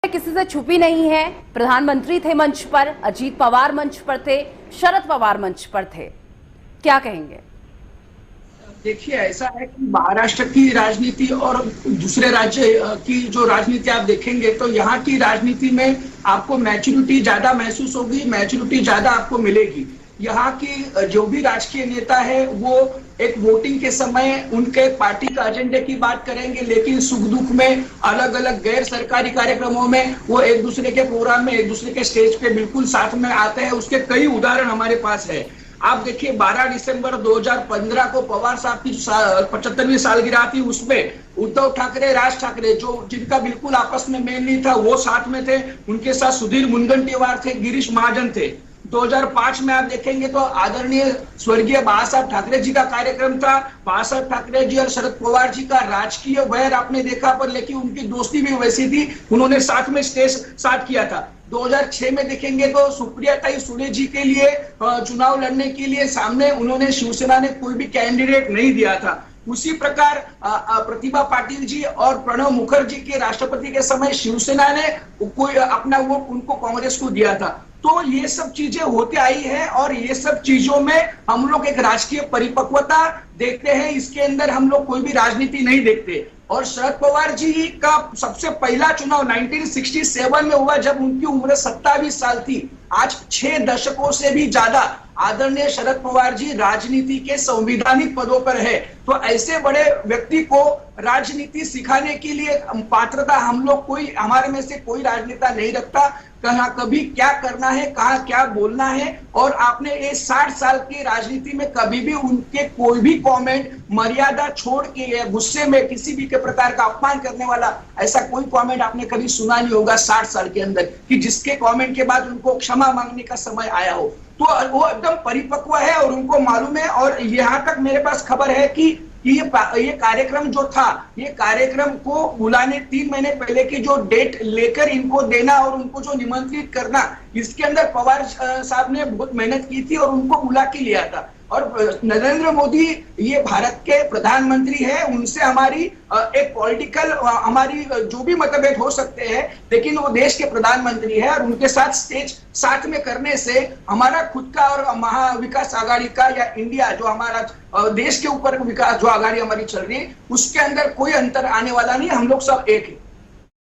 किसी से छुपी नहीं है। प्रधानमंत्री थे मंच पर, अजीत पवार मंच पर थे, शरद पवार मंच पर थे। क्या कहेंगे? देखिए, ऐसा है कि महाराष्ट्र की राजनीति और दूसरे राज्य की जो राजनीति आप देखेंगे तो यहाँ की राजनीति में आपको मैच्योरिटी ज्यादा महसूस होगी, मैच्योरिटी ज्यादा आपको मिलेगी। यहाँ की जो भी राजकीय नेता है वो एक वोटिंग के समय उनके पार्टी का एजेंडे की बात करेंगे, लेकिन सुख दुख में अलग अलग गैर सरकारी कार्यक्रमों में वो एक दूसरे के प्रोग्राम में, एक दूसरे के स्टेज पे बिल्कुल साथ में आते हैं। उसके कई उदाहरण हमारे पास है। आप देखिए, 12 दिसंबर 2015 को पवार साहब की 75वीं सालगिरह थी। उसमें उद्धव ठाकरे, राज ठाकरे, जो जिनका बिल्कुल आपस में मेल नहीं था, वो साथ में थे। उनके साथ सुधीर मुनगंटीवार थे, गिरीश महाजन थे। 2005 में आप देखेंगे तो आदरणीय स्वर्गीय बाला साहब ठाकरे जी का कार्यक्रम था। बाला साहब ठाकरे जी और शरद पवार जी का राजकीय वैर आपने देखा, पर लेकिन उनकी दोस्ती भी वैसी थी, उन्होंने साथ में स्टेज साथ किया था। 2006 में देखेंगे तो सुप्रियाताई सुळे जी के लिए चुनाव लड़ने के लिए सामने उन्होंने, शिवसेना ने कोई भी कैंडिडेट नहीं दिया था। उसी प्रकार प्रतिभा पाटिल जी और प्रणब मुखर्जी के राष्ट्रपति के समय शिवसेना ने कोई अपना वोट उनको कांग्रेस को दिया था। तो ये सब चीजें होते आई है और ये सब चीजों में हम लोग एक राजकीय परिपक्वता देखते हैं। इसके अंदर हम लोग कोई भी राजनीति नहीं देखते। और शरद पवार जी का सबसे पहला चुनाव 1967 में हुआ, जब उनकी उम्र 27 साल थी। आज 6 दशकों से भी ज्यादा आदरणीय शरद पवार जी राजनीति के संवैधानिक पदों पर है। तो ऐसे बड़े व्यक्ति को राजनीति सिखाने के लिए पात्रता हम लोग कोई, हमारे में से कोई राजनेता नहीं रखता। कहाँ कभी क्या करना है, कहाँ क्या बोलना है। और आपने ये 60 साल की राजनीति में कभी भी उनके कोई भी कमेंट मर्यादा छोड़ के या गुस्से में किसी भी के प्रकार का अपमान करने वाला ऐसा कोई कमेंट आपने कभी सुना नहीं होगा 60 साल के अंदर, कि जिसके कमेंट के बाद उनको क्षमा मांगने का समय आया हो। तो वो एकदम परिपक्व है और उनको मालूम है। और यहाँ तक मेरे पास खबर है कि ये कार्यक्रम जो था, ये कार्यक्रम को बुलाने 3 महीने पहले की जो डेट लेकर इनको देना और उनको जो निमंत्रित करना, इसके अंदर पवार साहब ने बहुत मेहनत की थी और उनको बुला के लिया था। और नरेंद्र मोदी ये भारत के प्रधानमंत्री है, उनसे हमारी एक पॉलिटिकल हमारी जो भी मतभेद हो सकते हैं, लेकिन वो देश के प्रधानमंत्री है और उनके साथ स्टेज साथ में करने से हमारा खुद का और महाविकास आघाड़ी का या इंडिया जो हमारा देश के ऊपर विकास जो आघाड़ी हमारी चल रही है, उसके अंदर कोई अंतर आने वाला नहीं। हम लोग सब एक है।